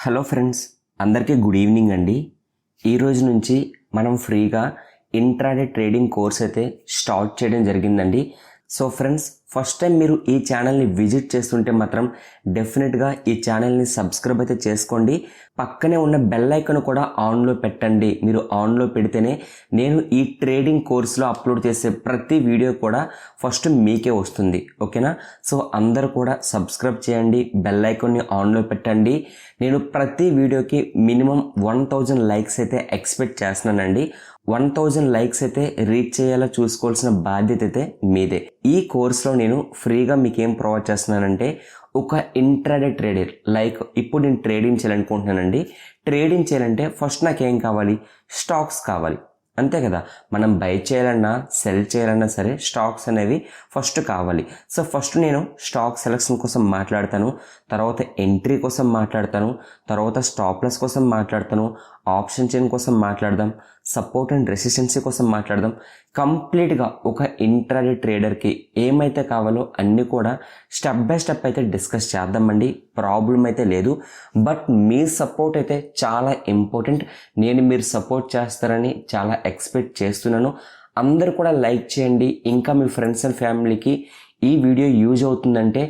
Hello friends, అందరికీ good evening అండి. ఈ రోజు నుంచి మనం ఫ్రీగా ఇంట్రాడే ట్రేడింగ్ కోర్స్ అయితే స్టార్ట్ చేయడం జరిగిందండి. సో ఫ్రెండ్స్, ఫస్ట్ టైం మీరు ఈ ఛానల్ని విజిట్ చేస్తుంటే మాత్రం డెఫినెట్గా ఈ ఛానల్ని సబ్స్క్రైబ్ అయితే చేసుకోండి. పక్కనే ఉన్న బెల్ ఐకాన్ కూడా ఆన్లో పెట్టండి. మీరు ఆన్లో పెడితేనే నేను ఈ ట్రేడింగ్ కోర్సులో అప్లోడ్ చేసే ప్రతి వీడియో కూడా ఫస్ట్ మీకే వస్తుంది. ఓకేనా? సో అందరూ కూడా సబ్స్క్రైబ్ చేయండి, బెల్ ఐకాన్ని ఆన్లో పెట్టండి. నేను ప్రతి వీడియోకి మినిమం 1000 లైక్స్ అయితే ఎక్స్పెక్ట్ చేస్తున్నానండి. 1000 లైక్స్ అయితే రీచ్ చేయాలో చూసుకోవాల్సిన బాధ్యత అయితే మీదే. ఈ కోర్సులో నేను ఫ్రీగా మీకు ఏం ప్రొవైడ్ చేస్తున్నానంటే, ఒక ఇంట్రాడే ట్రేడర్ లైక్ ఇప్పుడు నేను ట్రేడింగ్ చేయాలనుకుంటున్నానండి. ట్రేడింగ్ చేయాలంటే ఫస్ట్ నాకేం కావాలి? స్టాక్స్ కావాలి, అంతే కదా. మనం బై చేయాలన్నా సెల్ చేయాలన్నా సరే స్టాక్స్ అనేవి ఫస్ట్ కావాలి. సో ఫస్ట్ నేను స్టాక్ సెలెక్షన్ కోసం మాట్లాడతాను, తర్వాత ఎంట్రీ కోసం మాట్లాడతాను, తర్వాత స్టాప్ లాస్ కోసం మాట్లాడతాను, ఆప్షన్ చైన్ కోసం మాట్లాడదాం, సపోర్ట్ అండ్ రెసిస్టెన్సీ కోసం మాట్లాడదాం. కంప్లీట్గా ఒక ఇంట్రాడే ట్రేడర్కి ఏమైతే కావాలో అన్నీ కూడా స్టెప్ బై స్టెప్ అయితే డిస్కస్ చేద్దామండి. ప్రాబ్లం అయితే లేదు. బట్ మీ సపోర్ట్ అయితే చాలా ఇంపార్టెంట్. నేను మీరు సపోర్ట్ చేస్తారని చాలా ఎక్స్పెక్ట్ చేస్తున్నాను. అందరూ కూడా లైక్ చేయండి. ఇంకా మీ ఫ్రెండ్స్ అండ్ ఫ్యామిలీకి ఈ వీడియో యూజ్ అవుతుందంటే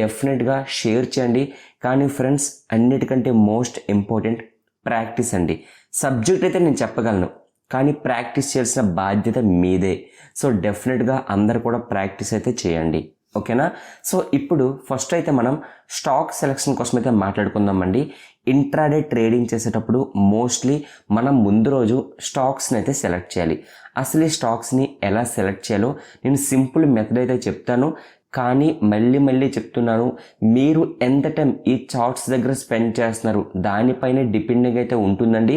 డెఫినెట్గా షేర్ చేయండి. కానీ ఫ్రెండ్స్, అన్నిటికంటే మోస్ట్ ఇంపార్టెంట్ ప్రాక్టీస్ అండి. సబ్జెక్ట్ అయితే నేను చెప్పగలను, కానీ ప్రాక్టీస్ చేయాల్సిన బాధ్యత మీదే. సో డెఫినెట్గా అందరు కూడా ప్రాక్టీస్ అయితే చేయండి. ఓకేనా? సో ఇప్పుడు ఫస్ట్ అయితే మనం స్టాక్ సెలెక్షన్ కోసం అయితే మాట్లాడుకుందామండి. ఇంట్రాడే ట్రేడింగ్ చేసేటప్పుడు మోస్ట్లీ మనం ముందు రోజు స్టాక్స్ని అయితే సెలెక్ట్ చేయాలి. అసలు ఈ స్టాక్స్ని ఎలా సెలెక్ట్ చేయాలో నేను సింపుల్ మెథడ్ అయితే చెప్తాను. కానీ మళ్ళీ చెప్తున్నాను, మీరు ఎంత టైం ఈ చార్ట్స్ దగ్గర స్పెండ్ చేస్తున్నారు దానిపైనే డిపెండింగ్ అయితే ఉంటుందండి.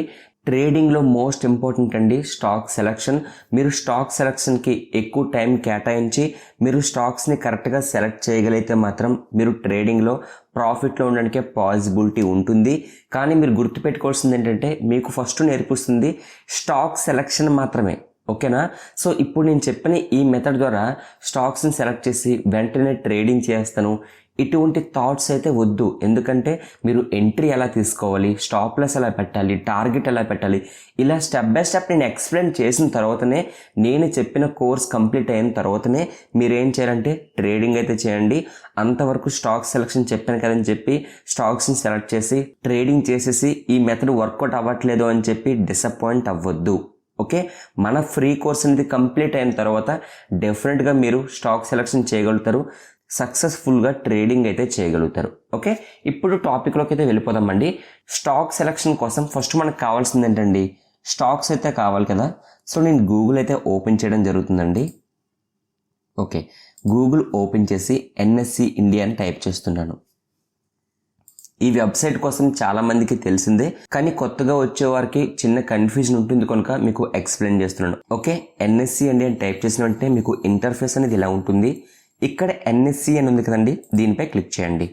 ట్రేడింగ్లో మోస్ట్ ఇంపార్టెంట్ అండి స్టాక్ సెలెక్షన్. మీరు స్టాక్ సెలెక్షన్కి ఎక్కువ టైం కేటాయించి మీరు స్టాక్స్ని కరెక్ట్గా సెలెక్ట్ చేయగలిగితే మాత్రం మీరు ట్రేడింగ్లో ప్రాఫిట్లో ఉండడానికే పాసిబిలిటీ ఉంటుంది. కానీ మీరు గుర్తుపెట్టుకోవాల్సింది ఏంటంటే, మీకు ఫస్ట్ నేర్పిస్తుంది స్టాక్ సెలెక్షన్ మాత్రమే. ఓకేనా? సో ఇప్పుడు నేను చెప్పిన ఈ మెథడ్ ద్వారా స్టాక్స్ని సెలెక్ట్ చేసి వెంటనే ట్రేడింగ్ చేస్తాను, ఇటువంటి థాట్స్ అయితే వద్దు. ఎందుకంటే మీరు ఎంట్రీ ఎలా తీసుకోవాలి, స్టాప్ లాస్ ఎలా పెట్టాలి, టార్గెట్ ఎలా పెట్టాలి, ఇలా స్టెప్ బై స్టెప్ నేను ఎక్స్ప్లెయిన్ చేసిన తర్వాతనే, నేను చెప్పిన కోర్స్ కంప్లీట్ అయిన తర్వాతనే మీరేం చేయాలంటే ట్రేడింగ్ అయితే చేయండి. అంతవరకు స్టాక్ సెలెక్షన్ చెప్పాను కదని చెప్పి స్టాక్స్ని సెలెక్ట్ చేసి ట్రేడింగ్ చేసేసి ఈ మెథడ్ వర్కౌట్ అవ్వట్లేదు అని చెప్పి డిసప్పాయింట్ అవ్వద్దు. ఓకే? మన ఫ్రీ కోర్స్ అనేది కంప్లీట్ అయిన తర్వాత డెఫినెట్గా మీరు స్టాక్ సెలెక్షన్ చేయగలుగుతారు, సక్సెస్ఫుల్గా ట్రేడింగ్ అయితే చేయగలుగుతారు. ఓకే? ఇప్పుడు టాపిక్లోకి అయితే వెళ్ళిపోదామండి. స్టాక్ సెలెక్షన్ కోసం ఫస్ట్ మనకు కావాల్సింది ఏంటండి? స్టాక్స్ అయితే కావాలి కదా. సో నేను గూగుల్ అయితే ఓపెన్ చేయడం జరుగుతుందండి. ఓకే, గూగుల్ ఓపెన్ చేసి ఎన్ఎస్సి ఇండియా అని టైప్ చేస్తున్నాను. ఈ వెబ్సైట్ కోసం చాలా మందికి తెలిసిందే, కానీ కొత్తగా వచ్చే వారికి చిన్న కన్ఫ్యూజన్ ఉంటుంది కనుక మీకు ఎక్స్ప్లెయిన్ చేస్తున్నాను. ఓకే, ఎన్ఎస్సి ఇండియా అని టైప్ చేసిన వెంటనే మీకు ఇంటర్ఫేస్ అనేది ఇలా ఉంటుంది. ఇక్కడ ఎన్ఎస్సి అని ఉంది కదండి, దీనిపై క్లిక్ చేయండి.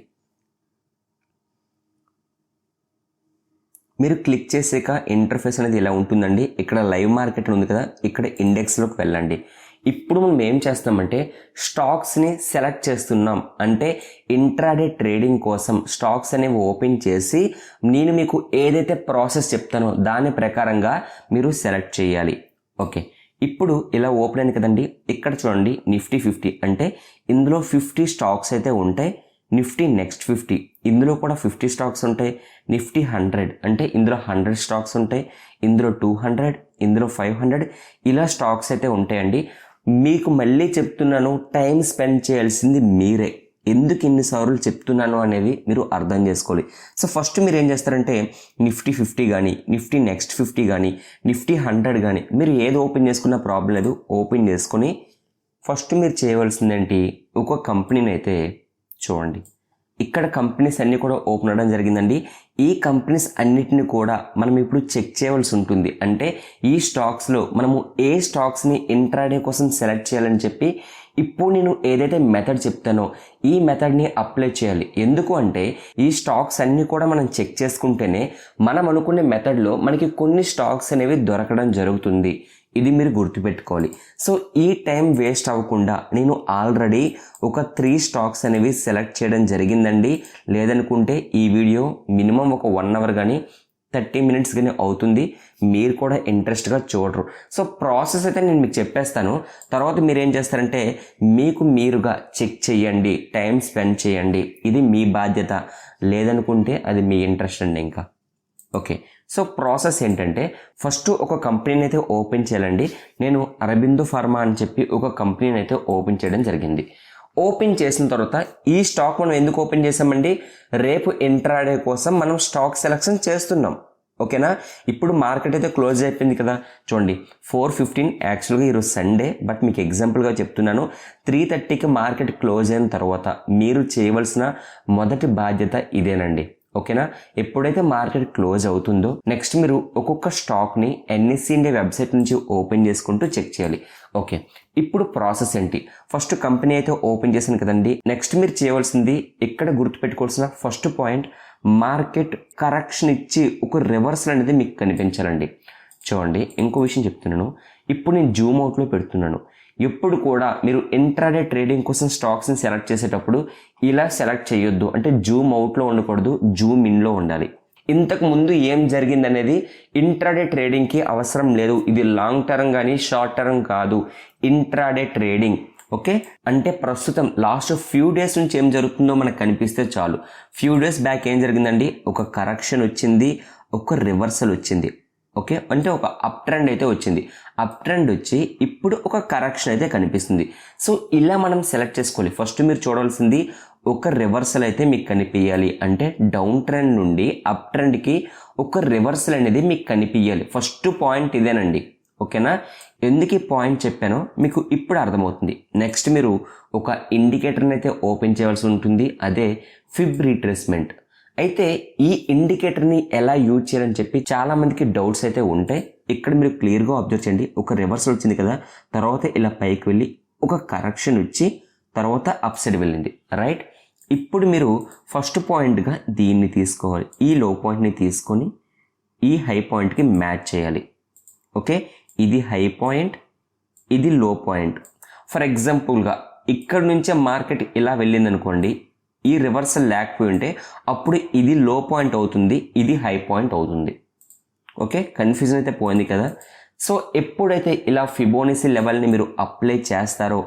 మీరు క్లిక్ చేసాక ఇంటర్ఫేస్ అనేది ఇలా ఉంటుందండి. ఇక్కడ లైవ్ మార్కెట్ ఉంది కదా, ఇక్కడ ఇండెక్స్లోకి వెళ్ళండి. ఇప్పుడు మనం ఏం చేస్తామంటే స్టాక్స్ని సెలెక్ట్ చేస్తున్నాం. అంటే ఇంట్రాడే ట్రేడింగ్ కోసం స్టాక్స్ అనేవి ఓపెన్ చేసి నేను మీకు ఏదైతే ప్రాసెస్ చెప్తానో దాని ప్రకారంగా మీరు సెలెక్ట్ చేయాలి. ఓకే, ఇప్పుడు ఇలా ఓపెన్ అయింది కదండి. ఇక్కడ చూడండి, నిఫ్టీ 50 అంటే ఇందులో 50 స్టాక్స్ అయితే ఉంటాయి. నిఫ్టీ నెక్స్ట్ 50 ఇందులో కూడా 50 స్టాక్స్ ఉంటాయి. నిఫ్టీ 100 అంటే ఇందులో 100 స్టాక్స్ ఉంటాయి. ఇందులో 200, ఇందులో 500 ఇలా స్టాక్స్ అయితే ఉంటాయండి. మీకు మళ్ళీ చెప్తున్నాను, టైం స్పెండ్ చేయాల్సింది మీరే. ఎందుకు ఇన్నిసార్లు చెప్తున్నాను అనేది మీరు అర్థం చేసుకోవాలి. సో ఫస్ట్ మీరు ఏం చేస్తారంటే నిఫ్టీ 50 కానీ, నిఫ్టీ నెక్స్ట్ 50 కానీ, నిఫ్టీ 100 కానీ మీరు ఏది ఓపెన్ చేసుకున్నా ప్రాబ్లం లేదు. ఓపెన్ చేసుకొని ఫస్ట్ మీరు చేయవలసింది ఏంటి, ఒక కంపెనీని అయితే చూడండి. ఇక్కడ కంపెనీస్ అన్నీ కూడా ఓపెన్ అవ్వడం జరిగిందండి. ఈ కంపెనీస్ అన్నిటిని కూడా మనం ఇప్పుడు చెక్ చేయవలసి ఉంటుంది. అంటే ఈ స్టాక్స్లో మనము ఏ స్టాక్స్ని ఇంట్రాడే కోసం సెలెక్ట్ చేయాలని చెప్పి ఇప్పుడు నేను ఏదైతే మెథడ్ చెప్తానో ఈ మెథడ్ని అప్లై చేయాలి. ఎందుకు అంటే ఈ స్టాక్స్ అన్నీ కూడా మనం చెక్ చేసుకుంటేనే మనం అనుకునే మెథడ్లో మనకి కొన్ని స్టాక్స్ అనేవి దొరకడం జరుగుతుంది. ఇది మీరు గుర్తుపెట్టుకోవాలి. సో ఈ టైం వేస్ట్ అవ్వకుండా నేను ఆల్రెడీ ఒక 3 స్టాక్స్ అనేవి సెలెక్ట్ చేయడం జరిగిందండి. లేదనుకుంటే ఈ వీడియో మినిమం ఒక 1 అవర్ కానీ 30 మినిట్స్ కానీ అవుతుంది. మీరు కూడా ఇంట్రెస్ట్గా చూడరు. సో ప్రాసెస్ అయితే నేను మీకు చెప్పేస్తాను. తర్వాత మీరు ఏం చేస్తారంటే మీకు మీరుగా చెక్ చేయండి, టైం స్పెండ్ చేయండి. ఇది మీ బాధ్యత. లేదనుకుంటే అది మీ ఇంట్రెస్ట్ అండి. ఇంకా ఓకే. సో ప్రాసెస్ ఏంటంటే ఫస్ట్ ఒక కంపెనీని అయితే ఓపెన్ చేయాలండి. నేను అరబిందో ఫార్మా అని చెప్పి ఒక కంపెనీని అయితే ఓపెన్ చేయడం జరిగింది. ఓపెన్ చేసిన తర్వాత ఈ స్టాక్ మనం ఎందుకు ఓపెన్ చేసామండి? రేపు ఇంట్రాడే కోసం మనం స్టాక్ సెలెక్షన్ చేస్తున్నాం. ఓకేనా? ఇప్పుడు మార్కెట్ అయితే క్లోజ్ అయిపోయింది కదా. చూడండి 4:15 యాక్చువల్గా ఈరోజు సండే, బట్ మీకు ఎగ్జాంపుల్గా చెప్తున్నాను. 3:30కి మార్కెట్ క్లోజ్ అయిన తర్వాత మీరు చేయవలసిన మొదటి బాధ్యత ఇదేనండి. ఓకేనా? ఎప్పుడైతే మార్కెట్ క్లోజ్ అవుతుందో నెక్స్ట్ మీరు ఒక్కొక్క స్టాక్ని ఎన్ఎస్సి ఇండియా వెబ్సైట్ నుంచి ఓపెన్ చేసుకుంటూ చెక్ చేయాలి. ఓకే, ఇప్పుడు ప్రాసెస్ ఏంటి? ఫస్ట్ కంపెనీ అయితే ఓపెన్ చేశాను కదండి. నెక్స్ట్ మీరు చేయవలసింది ఇక్కడ గుర్తుపెట్టుకోవాల్సిన ఫస్ట్ పాయింట్, మార్కెట్ కరెక్షన్ ఇచ్చి ఒక రివర్సల్ అనేది మీకు కనిపించాలండి. చూడండి, ఇంకో విషయం చెప్తున్నాను. ఇప్పుడు నేను జూమ్ అవుట్లో పెడుతున్నాను. ఎప్పుడు కూడా మీరు ఇంట్రాడే ట్రేడింగ్ కోసం స్టాక్స్ని సెలెక్ట్ చేసేటప్పుడు ఇలా సెలెక్ట్ చేయొద్దు. అంటే జూమ్ అవుట్లో ఉండకూడదు, జూమ్ ఇన్లో ఉండాలి. ఇంతకు ముందు ఏం జరిగింది అనేది ఇంట్రాడే ట్రేడింగ్కి అవసరం లేదు. ఇది లాంగ్ టర్మ్ కానీ షార్ట్ టర్మ్ కాదు, ఇంట్రాడే ట్రేడింగ్. ఓకే, అంటే ప్రస్తుతం లాస్ట్ ఫ్యూ డేస్ నుంచి ఏం జరుగుతుందో మనకు కనిపిస్తే చాలు. ఫ్యూ డేస్ బ్యాక్ ఏం జరిగిందండి? ఒక కరెక్షన్ వచ్చింది, ఒక రివర్సల్ వచ్చింది. ఓకే, అంటే ఒక అప్ ట్రెండ్ అయితే వచ్చింది. అప్ ట్రెండ్ వచ్చి ఇప్పుడు ఒక కరెక్షన్ అయితే కనిపిస్తుంది. సో ఇలా మనం సెలెక్ట్ చేసుకోవాలి. ఫస్ట్ మీరు చూడాల్సింది ఒక రివర్సల్ అయితే మీకు కనిపించాలి. అంటే డౌన్ ట్రెండ్ నుండి అప్ ట్రెండ్కి ఒక రివర్సల్ అనేది మీకు కనిపించాలి. ఫస్ట్ పాయింట్ ఇదేనండి. ఓకేనా? ఎందుకు ఈ పాయింట్ చెప్పానో మీకు ఇప్పుడు అర్థమవుతుంది. నెక్స్ట్ మీరు ఒక ఇండికేటర్ని అయితే ఓపెన్ చేయాల్సి ఉంటుంది. అదే ఫిబ్ రీట్రేస్మెంట్. అయితే ఈ ఇండికేటర్ని ఎలా యూజ్ చేయాలని చెప్పి చాలా మందికి డౌట్స్ అయితే ఉంటాయి. ఇక్కడ మీరు క్లియర్గా అబ్జర్వ్ చేయండి. ఒక రివర్సల్ వచ్చింది కదా, తర్వాత ఇలా పైకి వెళ్ళి ఒక కరెక్షన్ వచ్చి తర్వాత అప్ సైడ్ వెళ్ళింది. రైట్? ఇప్పుడు మీరు ఫస్ట్ పాయింట్గా దీన్ని తీసుకోవాలి. ఈ లో పాయింట్ని తీసుకొని ఈ హై పాయింట్కి మ్యాచ్ చేయాలి. ఓకే, ఇది హై పాయింట్, ఇది లో పాయింట్. ఫర్ ఎగ్జాంపుల్గా ఇక్కడ నుంచే మార్కెట్ ఇలా వెళ్ళింది అనుకోండి, ఈ రివర్సల్ లేకపోయి ఉంటే అప్పుడు ఇది లో పాయింట్ అవుతుంది, ఇది హై పాయింట్ అవుతుంది. ఓకే, కన్ఫ్యూజన్ అయితే పోయింది కదా. సో ఎప్పుడైతే ఇలా ఫిబోనసీ లెవెల్ని మీరు అప్లై చేస్తారో,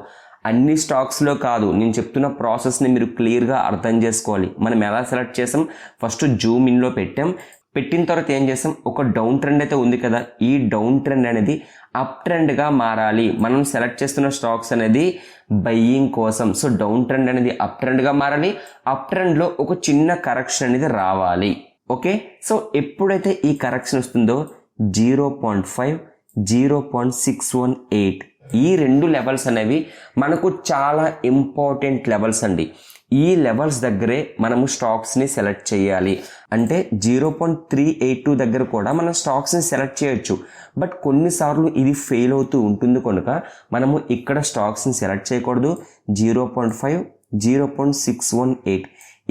అన్ని స్టాక్స్లో కాదు, నేను చెప్తున్న ప్రాసెస్ని మీరు క్లియర్గా అర్థం చేసుకోవాలి. మనం ఎలా సెలెక్ట్ చేసాం? ఫస్ట్ జూమ్ ఇన్లో పెట్టిన తర్వాత ఏం చేసాం? ఒక డౌన్ ట్రెండ్ అయితే ఉంది కదా, ఈ డౌన్ ట్రెండ్ అనేది అప్ ట్రెండ్గా మారాలి. మనం సెలెక్ట్ చేస్తున్న స్టాక్స్ అనేది బయ్యింగ్ కోసం. సో డౌన్ ట్రెండ్ అనేది అప్ ట్రెండ్గా మారాలి. అప్ ట్రెండ్లో ఒక చిన్న కరెక్షన్ అనేది రావాలి. ఓకే, సో ఎప్పుడైతే ఈ కరెక్షన్ వస్తుందో 0.5, 0.618 ఈ 2 లెవెల్స్ అనేవి మనకు చాలా ఇంపార్టెంట్ లెవెల్స్ అండి. ఈ లెవెల్స్ దగ్గరే మనము స్టాక్స్ని సెలెక్ట్ చేయాలి. అంటే 0.382 దగ్గర కూడా మనం స్టాక్స్ని సెలెక్ట్ చేయొచ్చు. బట్ కొన్నిసార్లు ఇది ఫెయిల్ అవుతూ ఉంటుంది కనుక మనము ఇక్కడ స్టాక్స్ని సెలెక్ట్ చేయకూడదు. 0.5, 0.618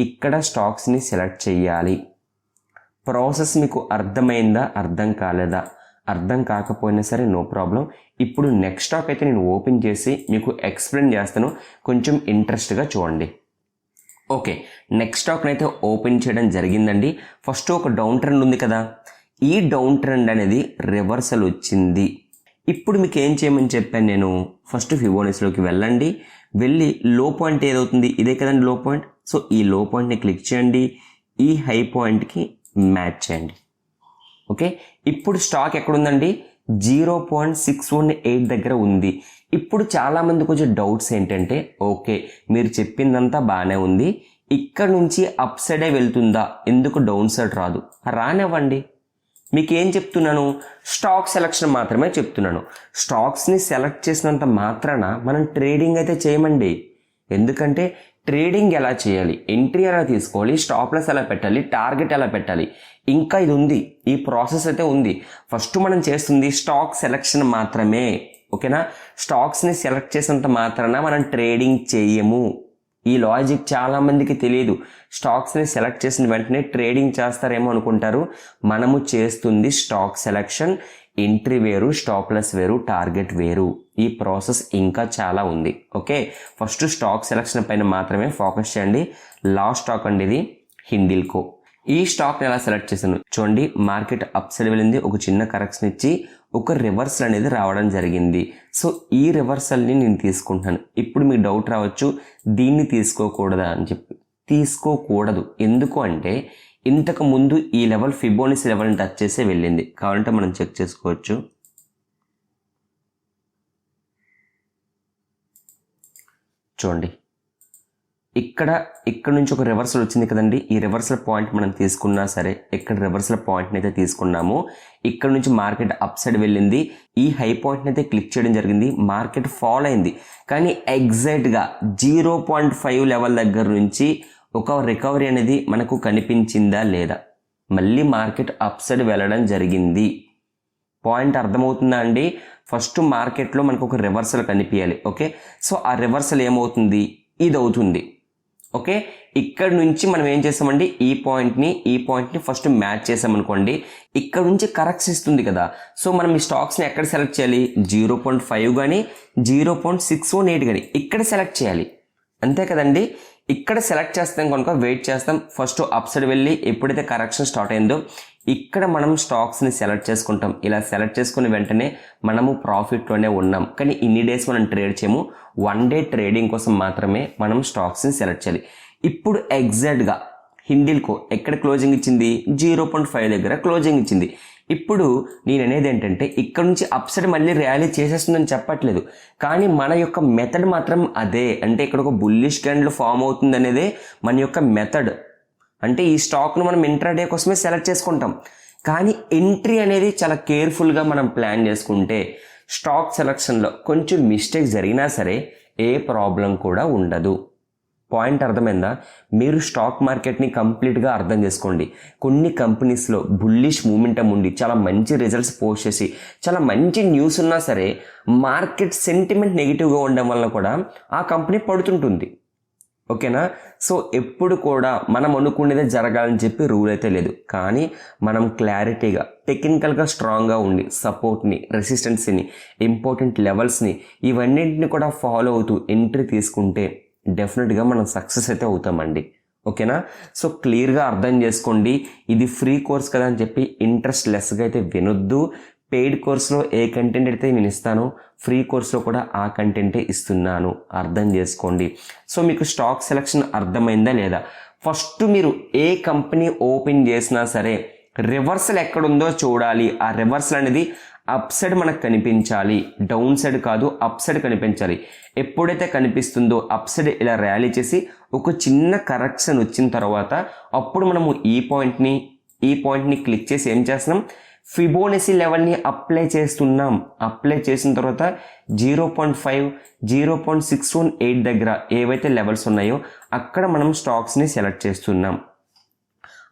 ఇక్కడ స్టాక్స్ని సెలెక్ట్ చేయాలి. ప్రాసెస్ మీకు అర్థమైందా, అర్థం కాలేదా? అర్థం కాకపోయినా సరే నో ప్రాబ్లం. ఇప్పుడు నెక్స్ట్ స్టాక్ అయితే నేను ఓపెన్ చేసి మీకు ఎక్స్ప్లెయిన్ చేస్తాను. కొంచెం ఇంట్రెస్ట్గా చూడండి. ఓకే, నెక్స్ట్ స్టాక్ని అయితే ఓపెన్ చేయడం జరిగిందండి. ఫస్ట్ ఒక డౌన్ ట్రెండ్ ఉంది కదా, ఈ డౌన్ ట్రెండ్ అనేది రివర్సల్ వచ్చింది. ఇప్పుడు మీకు ఏం చేయమని చెప్పాను నేను? ఫస్ట్ ఫిబోనసీలోకి వెళ్ళండి. వెళ్ళి లో పాయింట్ ఏదవుతుంది? ఇదే కదండి లో పాయింట్. సో ఈ లో పాయింట్ని క్లిక్ చేయండి, ఈ హై పాయింట్కి మ్యాచ్ చేయండి. ఓకే, ఇప్పుడు స్టాక్ ఎక్కడుందండి? 0.618 దగ్గర ఉంది. ఇప్పుడు చాలామందికి వచ్చే డౌట్స్ ఏంటంటే, ఓకే మీరు చెప్పిందంతా బాగానే ఉంది, ఇక్కడ నుంచి అప్ సైడే వెళ్తుందా, ఎందుకు డౌన్ సైడ్ రాదు? రానివ్వండి. మీకు ఏం చెప్తున్నాను? స్టాక్ సెలెక్షన్ మాత్రమే చెప్తున్నాను. స్టాక్స్ని సెలెక్ట్ చేసినంత మాత్రాన మనం ట్రేడింగ్ అయితే చేయమండి. ఎందుకంటే ట్రేడింగ్ ఎలా చేయాలి, ఎంట్రీ ఎలా తీసుకోవాలి, స్టాప్ లాస్ ఎలా పెట్టాలి, టార్గెట్ ఎలా పెట్టాలి, ఇంకా ఇది ఉంది, ఈ ప్రాసెస్ అయితే ఉంది. ఫస్ట్ మనం చేస్తుంది స్టాక్ సెలెక్షన్ మాత్రమే. ఓకేనా? స్టాక్స్ని సెలెక్ట్ చేసినంత మాత్రాన మనం ట్రేడింగ్ చేయము. ఈ లాజిక్ చాలా మందికి తెలియదు. స్టాక్స్ని సెలెక్ట్ చేసిన వెంటనే ట్రేడింగ్ చేస్తారేమో అనుకుంటారు. మనము చేస్తుంది స్టాక్ సెలెక్షన్. ఎంట్రీ వేరు, స్టాప్ లాస్ వేరు, టార్గెట్ వేరు. ఈ ప్రాసెస్ ఇంకా చాలా ఉంది. ఓకే, ఫస్ట్ స్టాక్ సెలక్షన్ పైన మాత్రమే ఫోకస్ చేయండి. లాస్ట్ స్టాక్ అండి ఇది, హిండిల్కో. ఈ స్టాక్ని ఎలా సెలెక్ట్ చేశాను చూడండి. మార్కెట్ అప్ సైడ్ వెళ్ళింది, ఒక చిన్న కరెక్షన్ ఇచ్చి ఒక రివర్సల్ అనేది రావడం జరిగింది. సో ఈ రివర్సల్ని నేను తీసుకుంటాను. ఇప్పుడు మీకు డౌట్ రావచ్చు, దీన్ని తీసుకోకూడదా అని చెప్పి. తీసుకోకూడదు. ఎందుకు అంటే ఇంతకు ముందు ఈ లెవెల్ ఫిబోనసీ లెవెల్ని టచ్ చేసే వెళ్ళింది. కావాలంటే మనం చెక్ చేసుకోవచ్చు. చూడండి, ఇక్కడ నుంచి ఒక రివర్సల్ వచ్చింది కదండి. ఈ రివర్సల్ పాయింట్ మనం తీసుకున్నా సరే, ఇక్కడ రివర్సల్ పాయింట్ని అయితే తీసుకున్నాము. ఇక్కడ నుంచి మార్కెట్ అప్ సైడ్ వెళ్ళింది. ఈ హై పాయింట్ని అయితే క్లిక్ చేయడం జరిగింది. మార్కెట్ ఫాల్ అయింది. కానీ ఎగ్జాక్ట్గా 0.5 లెవెల్ దగ్గర నుంచి ఒక రికవరీ అనేది మనకు కనిపించిందా లేదా? మళ్ళీ మార్కెట్ అప్ సైడ్ వెళ్ళడం జరిగింది. పాయింట్ అర్థమవుతుందా అండి? ఫస్ట్ మార్కెట్లో మనకు ఒక రివర్సల్ కనిపించాలి. ఓకే, సో ఆ రివర్సల్ ఏమవుతుంది? ఇది అవుతుంది. ఓకే, ఇక్కడ నుంచి మనం ఏం చేస్తామండి, ఈ పాయింట్ని ఫస్ట్ మ్యాచ్ చేసామనుకోండి. ఇక్కడ నుంచి కరెక్షన్ ఇస్తుంది కదా. సో మనం ఈ స్టాక్స్ని ఎక్కడ సెలెక్ట్ చేయాలి? 0.5 కానీ 0.618 కానీ ఇక్కడ సెలెక్ట్ చేయాలి. అంతే కదండి. ఇక్కడ సెలెక్ట్ చేస్తాం కనుక వెయిట్ చేస్తాం. ఫస్ట్ అప్ సైడ్ వెళ్ళి ఎప్పుడైతే కరెక్షన్ స్టార్ట్ అయిందో ఇక్కడ మనం స్టాక్స్ని సెలెక్ట్ చేసుకుంటాం. ఇలా సెలెక్ట్ చేసుకుని వెంటనే మనము ప్రాఫిట్లోనే ఉన్నాం. కానీ ఇన్ని డేస్ మనం ట్రేడ్ చేయము. 1 డే ట్రేడింగ్ కోసం మాత్రమే మనం స్టాక్స్ని సెలెక్ట్ చేయాలి. ఇప్పుడు ఎగ్జాక్ట్గా హిండిల్కో ఎక్కడ క్లోజింగ్ ఇచ్చింది? 0.5 దగ్గర క్లోజింగ్ ఇచ్చింది. ఇప్పుడు నేను అనేది ఏంటంటే ఇక్కడ నుంచి అప్ సైడ్ మళ్ళీ ర్యాలీ చేసేస్తుందని చెప్పట్లేదు, కానీ మన యొక్క మెథడ్ మాత్రం అదే. అంటే ఇక్కడ ఒక బుల్లిష్ క్యాండిల్ ఫామ్ అవుతుంది అనేదే మన యొక్క మెథడ్. అంటే ఈ స్టాక్ను మనం ఇంట్రాడే కోసమే సెలెక్ట్ చేసుకుంటాం. కానీ ఎంట్రీ అనేది చాలా కేర్ఫుల్గా మనం ప్లాన్ చేసుకుంటే స్టాక్ సెలెక్షన్లో కొంచెం మిస్టేక్ జరిగినా సరే ఏ ప్రాబ్లం కూడా ఉండదు. పాయింట్ అర్థమైందా? మీరు స్టాక్ మార్కెట్ని కంప్లీట్గా అర్థం చేసుకోండి. కొన్ని కంపెనీస్లో బుల్లిష్ మూమెంటం ఉండి చాలా మంచి రిజల్ట్స్ పోస్ట్ చేసి చాలా మంచి న్యూస్ ఉన్నా సరే మార్కెట్ సెంటిమెంట్ నెగిటివ్గా ఉండడం వల్ల కూడా ఆ కంపెనీ పడుతుంటుంది. ఓకేనా? సో ఎప్పుడు కూడా మనం అనుకునేదే జరగాలని చెప్పి రూల్ అయితే లేదు. కానీ మనం క్లారిటీగా టెక్నికల్గా స్ట్రాంగ్గా ఉండి సపోర్ట్ని, రెసిస్టెన్సీని, ఇంపార్టెంట్ లెవెల్స్ని ఇవన్నింటిని కూడా ఫాలో అవుతూ ఎంట్రీ తీసుకుంటే డెఫినెట్గా మనం సక్సెస్ అయితే అవుతామండి. ఓకేనా? సో క్లియర్గా అర్థం చేసుకోండి. ఇది ఫ్రీ కోర్స్ కదా అని చెప్పి ఇంట్రెస్ట్ లెస్గా అయితే వినొద్దు. పెయిడ్ కోర్సులో ఏ కంటెంట్ అయితే నేను ఇస్తానో ఫ్రీ కోర్సులో కూడా ఆ కంటెంటే ఇస్తున్నాను. అర్థం చేసుకోండి. సో మీకు స్టాక్ సెలెక్షన్ అర్థమైందా లేదా? ఫస్ట్ మీరు ఏ కంపెనీ ఓపెన్ చేసినా సరే రివర్సల్ ఎక్కడుందో చూడాలి. ఆ రివర్సల్ అనేది అప్ సైడ్ మనకు కనిపించాలి, డౌన్ సైడ్ కాదు, అప్ సైడ్ కనిపించాలి. ఎప్పుడైతే కనిపిస్తుందో అప్ సైడ్ ఇలా ర్యాలీ చేసి ఒక చిన్న కరెక్షన్ వచ్చిన తర్వాత అప్పుడు మనము ఈ పాయింట్ని క్లిక్ చేసి ఏం చేస్తున్నాం? ఫిబోనసీ లెవెల్ని అప్లై చేస్తున్నాం. అప్లై చేసిన తర్వాత 0.5, 0.618 దగ్గర ఏవైతే లెవెల్స్ ఉన్నాయో అక్కడ మనం స్టాక్స్ని సెలెక్ట్ చేస్తున్నాం.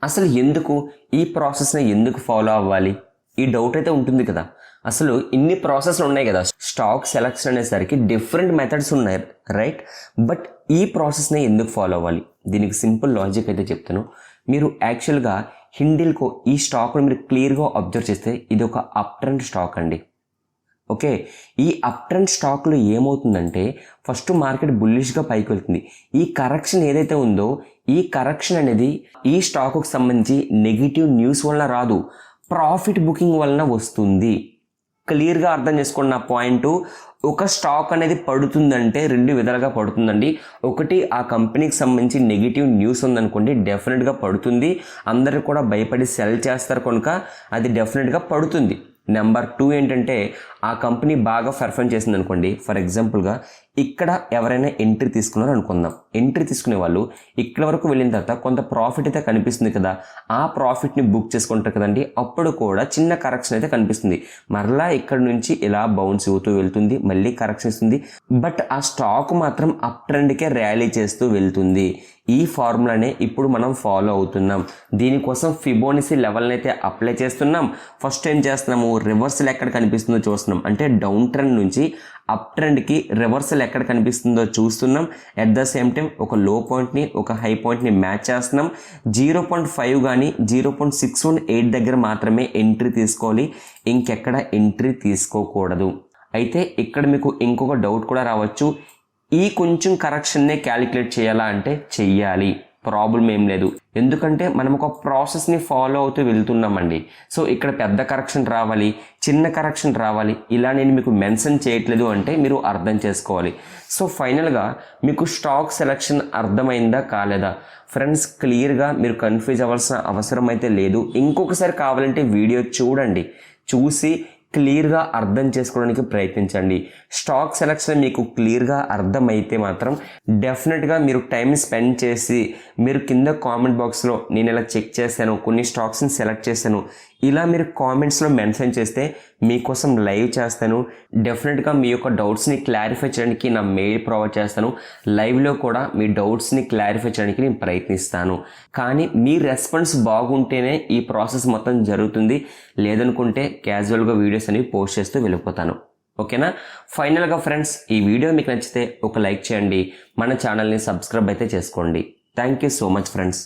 అసలు ఎందుకు ఈ ప్రాసెస్ని ఎందుకు ఫాలో అవ్వాలి? ఈ డౌట్ అయితే ఉంటుంది కదా. అసలు ఇన్ని ప్రాసెస్లు ఉన్నాయి కదా. స్టాక్ సెలెక్షన్ అనేసరికి డిఫరెంట్ మెథడ్స్ ఉన్నాయి, రైట్? బట్ ఈ ప్రాసెస్ని ఎందుకు ఫాలో అవ్వాలి? దీనికి సింపుల్ లాజిక్ అయితే చెప్తాను. మీరు యాక్చువల్గా హిండిల్కో ఈ స్టాక్ను మీరు క్లియర్గా అబ్జర్వ్ చేస్తే ఇది ఒక అప్ ట్రెండ్ స్టాక్ అండి. ఓకే, ఈ అప్ ట్రెండ్ స్టాక్లో ఏమవుతుందంటే ఫస్ట్ మార్కెట్ బుల్లిష్గా పైకి వెళ్తుంది. ఈ కరెక్షన్ ఏదైతే ఉందో ఈ కరెక్షన్ అనేది ఈ స్టాక్కు సంబంధించి నెగిటివ్ న్యూస్ వల్ల రాదు, ప్రాఫిట్ బుకింగ్ వలన వస్తుంది. క్లియర్గా అర్థం చేసుకోండి నా పాయింట్. ఒక స్టాక్ అనేది పడుతుందంటే 2 విధాలుగా పడుతుందండి. ఒకటి, ఆ కంపెనీకి సంబంధించి నెగిటివ్ న్యూస్ ఉందనుకోండి, డెఫినెట్గా పడుతుంది. అందరూ కూడా భయపడి సెల్ చేస్తారు కనుక అది డెఫినెట్గా పడుతుంది. నెంబర్ 2 ఏంటంటే ఆ కంపెనీ బాగా పర్ఫార్మ్ చేసింది అనుకోండి. ఫర్ ఎగ్జాంపుల్గా ఇక్కడ ఎవరైనా ఎంట్రీ తీసుకున్నారు అనుకుందాం. ఎంట్రీ తీసుకునే వాళ్ళు ఇక్కడ వరకు వెళ్ళిన తర్వాత కొంత ప్రాఫిట్ అయితే కనిపిస్తుంది కదా, ఆ ప్రాఫిట్ని బుక్ చేసుకుంటారు కదండి. అప్పుడు కూడా చిన్న కరెక్షన్ అయితే కనిపిస్తుంది. మరలా ఇక్కడ నుంచి ఇలా బౌన్స్ అవుతూ వెళ్తుంది, మళ్ళీ కరెక్షన్ ఇస్తుంది. బట్ ఆ స్టాక్ మాత్రం అప్ ట్రెండ్కే ర్యాలీ చేస్తూ వెళ్తుంది. ఈ ఫార్ములానే ఇప్పుడు మనం ఫాలో అవుతున్నాం. దీనికోసం ఫిబోనసీ లెవెల్ని అయితే అప్లై చేస్తున్నాం. ఫస్ట్ ఏం చేస్తున్నాము, రివర్సల్ ఎక్కడ కనిపిస్తుందో చూస్తున్నాం. అంటే డౌన్ ట్రెండ్ నుంచి అప్ ట్రెండ్కి రివర్సల్ ఎక్కడ కనిపిస్తుందో చూస్తున్నాం. ఎట్ ద సేమ్ టైం ఒక లో పాయింట్ని ఒక హై పాయింట్ని మ్యాచ్ చేస్తున్నాం. 0.5 కానీ 0.618 దగ్గర మాత్రమే ఎంట్రీ తీసుకోవాలి, ఇంకెక్కడ ఎంట్రీ తీసుకోకూడదు. అయితే ఇక్కడ మీకు ఇంకొక డౌట్ కూడా రావచ్చు, ఈ కొంచెం కరెక్షన్నే క్యాలిక్యులేట్ చేయాలా అంటే చెయ్యాలి, ప్రాబ్లం ఏం లేదు. ఎందుకంటే మనం ఒక ప్రాసెస్ని ఫాలో అవుతూ వెళ్తున్నామండి. సో ఇక్కడ పెద్ద కరెక్షన్ రావాలి, చిన్న కరెక్షన్ రావాలి, ఇలా నేను మీకు మెన్షన్ చేయట్లేదు అంటే మీరు అర్థం చేసుకోవాలి. సో ఫైనల్గా మీకు స్టాక్ సెలెక్షన్ అర్థమైందా కాలేదా ఫ్రెండ్స్? క్లియర్గా మీరు కన్ఫ్యూజ్ అవ్వాల్సిన అవసరం అయితే లేదు. ఇంకొకసారి కావాలంటే వీడియో చూడండి, చూసి క్లియర్గా అర్థం చేసుకోవడానికి ప్రయత్నించండి. స్టాక్ సెలెక్షన్ మీకు క్లియర్గా అర్థమైతే మాత్రం డెఫినెట్గా మీరు టైం స్పెండ్ చేసి మీరు కింద కామెంట్ బాక్స్లో నేను ఇలా చెక్ చేశాను, కొన్ని స్టాక్స్ని సెలెక్ట్ చేశాను, ఇలా మీరు కామెంట్స్లో మెన్షన్ చేస్తే మీకోసం లైవ్ చేస్తాను. డెఫినెట్గా మీ యొక్క డౌట్స్ని క్లారిఫై చేయడానికి నా మెయిల్ ప్రొవైడ్ చేస్తాను. లైవ్లో కూడా మీ డౌట్స్ని క్లారిఫై చేయడానికి నేను ప్రయత్నిస్తాను. కానీ మీ రెస్పాన్స్ బాగుంటేనే ఈ ప్రాసెస్ మొత్తం జరుగుతుంది, లేదనుకుంటే క్యాజువల్గా వీడియోస్ అనేవి పోస్ట్ చేస్తూ వెళ్ళిపోతాను. ఓకేనా? ఫైనల్గా ఫ్రెండ్స్, ఈ వీడియో మీకు నచ్చితే ఒక లైక్ చేయండి, మన ఛానల్ని సబ్స్క్రైబ్ అయితే చేసుకోండి. Thank you so much friends.